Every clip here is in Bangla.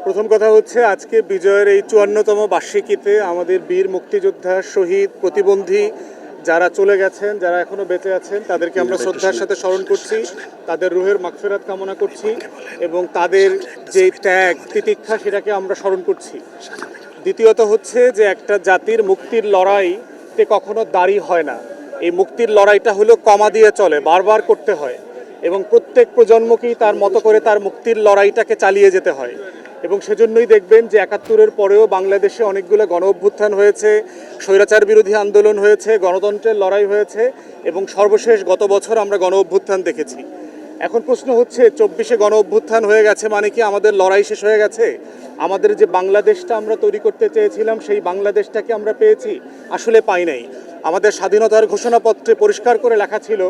প্রথম কথা হচ্ছে আজকে বিজয়ের এই ৫৪তম বার্ষিকীতে আমাদের বীর মুক্তিযোদ্ধা শহীদ প্রতিবন্ধী যারা চলে গেছেন, যারা এখনো বেঁচে আছেন, তাদেরকে আমরা শ্রদ্ধার সাথে স্মরণ করছি, তাদের রুহের মাগফিরাত কামনা করছি এবং তাদের যে ত্যাগ তিতিক্ষা সেটাকে আমরা স্মরণ করছি। দ্বিতীয়ত হচ্ছে যে একটা জাতির মুক্তির লড়াইতে কখনো দাঁড়ি হয় না। এই মুক্তির লড়াইটা হলো কমা দিয়ে চলে, বারবার করতে হয় এবং প্রত্যেক প্রজন্মকেই তার মতো করে তার মুক্তির লড়াইটাকে চালিয়ে যেতে হয়। এবং সেজন্যই দেখবেন যে ৭১-এর পরেও বাংলাদেশে অনেকগুলো গণ অভ্যুত্থান হয়েছে, স্বৈরাচার বিরোধী আন্দোলন হয়েছে, গণতন্ত্রের লড়াই হয়েছে এবং সর্বশেষ গত বছর আমরা গণ অভ্যুত্থান দেখেছি। এখন প্রশ্ন হচ্ছে ২৪-এ গণ অভ্যুত্থান হয়ে গেছে মানে কি আমাদের লড়াই শেষ হয়ে গেছে? আমাদের যে বাংলাদেশটা আমরা তৈরি করতে চেয়েছিলাম সেই বাংলাদেশটাকে আমরা পেয়েছি? আসলে পাই নাই। আমাদের স্বাধীনতার ঘোষণাপত্রে পরিষ্কার করে লেখা ছিল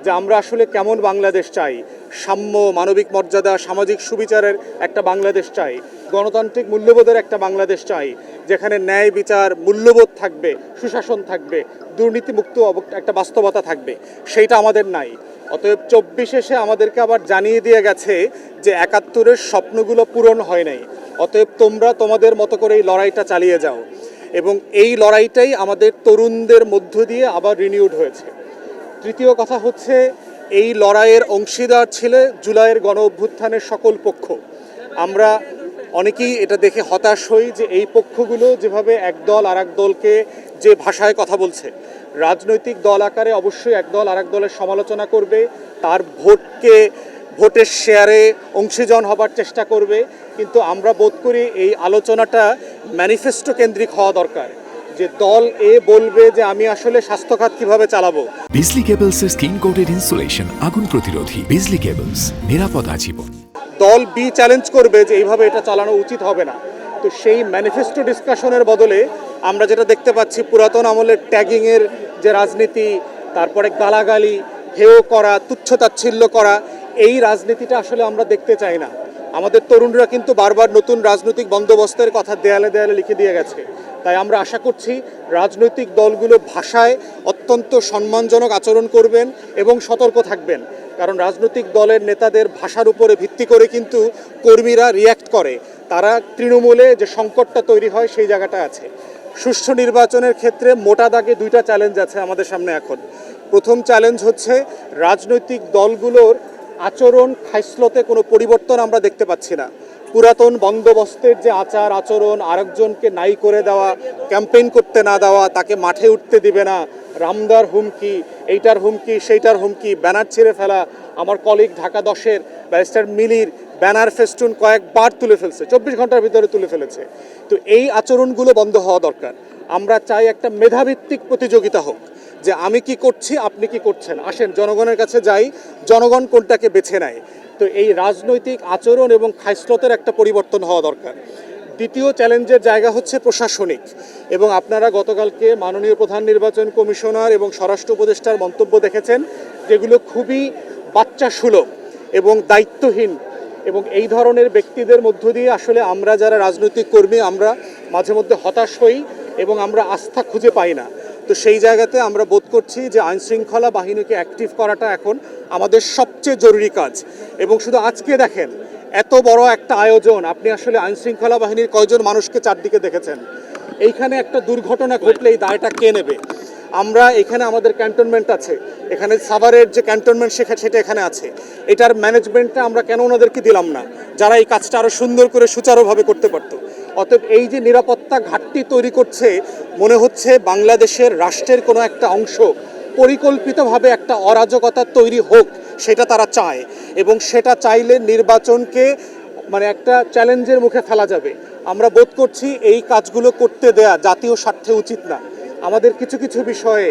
যে আমরা আসলে কেমন বাংলাদেশ চাই। সাম্য, মানবিক মর্যাদা, সামাজিক সুবিচারের একটা বাংলাদেশ চাই, গণতান্ত্রিক মূল্যবোধের একটা বাংলাদেশ চাই, যেখানে ন্যায় বিচার, মূল্যবোধ থাকবে, সুশাসন থাকবে, দুর্নীতিমুক্ত একটা বাস্তবতা থাকবে। সেইটা আমাদের নাই। অতএব ২৪ এসে আমাদেরকে আবার জানিয়ে দিয়ে গেছে যে ৭১-এর স্বপ্নগুলো পূরণ হয় নাই। অতএব তোমরা তোমাদের মতো করে এই লড়াইটা চালিয়ে যাও। এবং এই লড়াইটাই আমাদের তরুণদের মধ্য দিয়ে আবার রিনিউড হয়েছে। তৃতীয় কথা হচ্ছে এই লড়াইয়ের অংশীদার ছিল জুলাইয়ের গণ অভ্যুত্থানের সকল পক্ষ। আমরা অনেকেই এটা দেখে হতাশ হই যে এই পক্ষগুলো যেভাবে এক দল আর এক দলকে যে ভাষায় কথা বলছে, রাজনৈতিক দল আকারে অবশ্যই এক দল আর এক দলের সমালোচনা করবে, তার ভোটের শেয়ারে অংশীজন হবার চেষ্টা করবে, কিন্তু আমরা বোধ করি এই আলোচনাটা ম্যানিফেস্টো কেন্দ্রিক হওয়া দরকার। যে দল এ বলবে যে আমি আসলে স্বাস্থ্যখাত কিভাবে চালাবো। বিজলি কেবলসের স্কিন কোটেড ইনসুলেশন আগুন প্রতিরোধী। বিজলি কেবলস, নিরাপদ আজীবন। দল বি চ্যালেঞ্জ করবে যে এইভাবে এটা চালানো উচিত হবে না। তো সেই ম্যানিফেস্টো ডিসকাশনের বদলে আমরা যেটা দেখতে পাচ্ছি পুরাতন আমলের ট্যাগিংয়ের যে রাজনীতি, তারপরে গালাগালি, হেয় করা, তুচ্ছতাচ্ছিল্য করা, এই রাজনীতিটা আসলে আমরা দেখতে চাই না। আমাদের তরুণরা কিন্তু বারবার নতুন রাজনৈতিক বন্দোবস্তের কথা দেয়ালে দেয়ালে লিখে দিয়ে গেছে। তাই আমরা আশা করছি রাজনৈতিক দলগুলো ভাষায় অত্যন্ত সম্মানজনক আচরণ করবেন এবং সতর্ক থাকবেন, কারণ রাজনৈতিক দলের নেতাদের ভাষার উপরে ভিত্তি করে কিন্তু কর্মীরা রিয়্যাক্ট করে। তারা তৃণমূলে যে সংকটটা তৈরি হয় সেই জায়গাটা আছে। সুষ্ঠু নির্বাচনের ক্ষেত্রে মোটা দাগে দুইটা চ্যালেঞ্জ আছে আমাদের সামনে এখন। প্রথম চ্যালেঞ্জ হচ্ছে রাজনৈতিক দলগুলোর আচরণ খাইসলতে কোনো পরিবর্তন আমরা দেখতে পাচ্ছি না। পুরাতন বন্দোবস্তের যে আচার আচরণ, আরেকজনকে নাই করে দেওয়া, ক্যাম্পেইন করতে না দেওয়া, তাকে মাঠে উঠতে দিবে না, রামদার হুমকি, এইটার হুমকি, সেইটার হুমকি, ব্যানার ছিঁড়ে ফেলা। আমার কলিগ ঢাকা 10-এর ব্যারিস্টার মিলির ব্যানার ফেস্টুন কয়েকবার তুলে ফেলছে, ২৪ ঘন্টার ভিতরে তুলে ফেলেছে। তো এই আচরণগুলো বন্ধ হওয়া দরকার। আমরা চাই একটা মেধাভিত্তিক প্রতিযোগিতা হোক, যে আমি কি করছি, আপনি কি করছেন, আসেন জনগণের কাছে যাই, জনগণ কোনটাকে বেছে নেয়। তো এই রাজনৈতিক আচরণ এবং খাইসলতের একটা পরিবর্তন হওয়া দরকার। দ্বিতীয় চ্যালেঞ্জের জায়গা হচ্ছে প্রশাসনিক, এবং আপনারা গতকালকে মাননীয় প্রধান নির্বাচন কমিশনার এবং স্বরাষ্ট্র উপদেষ্টার মন্তব্য দেখেছেন, যেগুলো খুবই বাচ্চা সুলভ এবং দায়িত্বহীন। এবং এই ধরনের ব্যক্তিদের মধ্য দিয়ে আসলে আমরা যারা রাজনৈতিক কর্মী আমরা মাঝে মধ্যে হতাশ হই এবং আমরা আস্থা খুঁজে পাই না। তো সেই জায়গাতে আমরা বোধ করছি যে আইনশৃঙ্খলা বাহিনীকে অ্যাক্টিভ করাটা এখন আমাদের সবচেয়ে জরুরি কাজ। এবং শুধু আজকে দেখেন, এত বড় একটা আয়োজন, আপনি আসলে আইনশৃঙ্খলা বাহিনীর কয়জন মানুষকে চারদিকে দেখেছেন? এইখানে একটা দুর্ঘটনা ঘটলে এই দায়টা কে নেবে? আমরা এখানে আমাদের ক্যান্টনমেন্ট আছে, এখানে সাভারের যে ক্যান্টনমেন্ট সেটা এখানে আছে, এটার ম্যানেজমেন্টটা আমরা কেন ওনাদেরকে দিলাম না, যারা এই কাজটা আরও সুন্দর করে সুচারুভাবে করতে পারতো? অতএব এই যে নিরাপত্তা ঘাটতি তৈরি করছে, মনে হচ্ছে বাংলাদেশের রাষ্ট্রের কোনো একটা অংশ পরিকল্পিতভাবে একটা অরাজকতা তৈরি হোক, সেটা তারা চায়। এবং সেটা চাইলে নির্বাচনকে মানে একটা চ্যালেঞ্জের মুখে ফেলা যাবে। আমরা বোধ করছি এই কাজগুলো করতে দেয়া জাতীয় স্বার্থে উচিত না। আমাদের কিছু কিছু বিষয়ে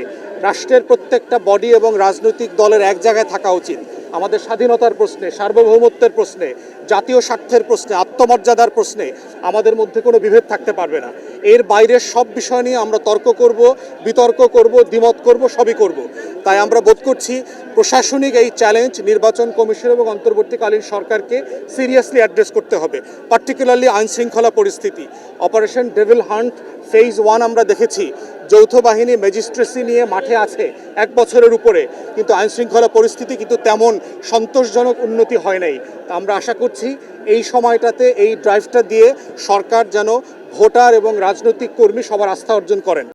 রাষ্ট্রের প্রত্যেকটা বডি এবং রাজনৈতিক দলের এক জায়গায় থাকা উচিত। আমাদের স্বাধীনতার প্রশ্নে, সার্বভৌমত্বের প্রশ্নে, জাতীয় স্বার্থের প্রশ্নে, আত্মমর্যাদার প্রশ্নে আমাদের মধ্যে কোনো বিভেদ থাকতে পারবে না। এর বাইরের সব বিষয় নিয়ে আমরা তর্ক করব, বিতর্ক করব, দ্বিমত করব, সবই করব। তাই আমরা বোধ করছি প্রশাসনিক এই চ্যালেঞ্জ নির্বাচন কমিশন এবং অন্তর্বর্তীকালীন সরকারকে সিরিয়াসলি অ্যাড্রেস করতে হবে। পার্টিকুলারলি আইনশৃঙ্খলা পরিস্থিতি, অপারেশন ডেভিল হান্ট ফেজ 1 আমরা দেখেছি যৌথ বাহিনী ম্যাজিস্ট্রেসি নিয়ে মাঠে আছে 1 বছরের উপরে, কিন্তু আইনশৃঙ্খলা পরিস্থিতি কিন্তু তেমন সন্তোষজনক উন্নতি হয় নাই। তা আমরা আশা করছি এই সময়টাতে এই ড্রাইভটা দিয়ে সরকার যেন ভোটার এবং রাজনৈতিক কর্মী সবার আস্থা অর্জন করেন।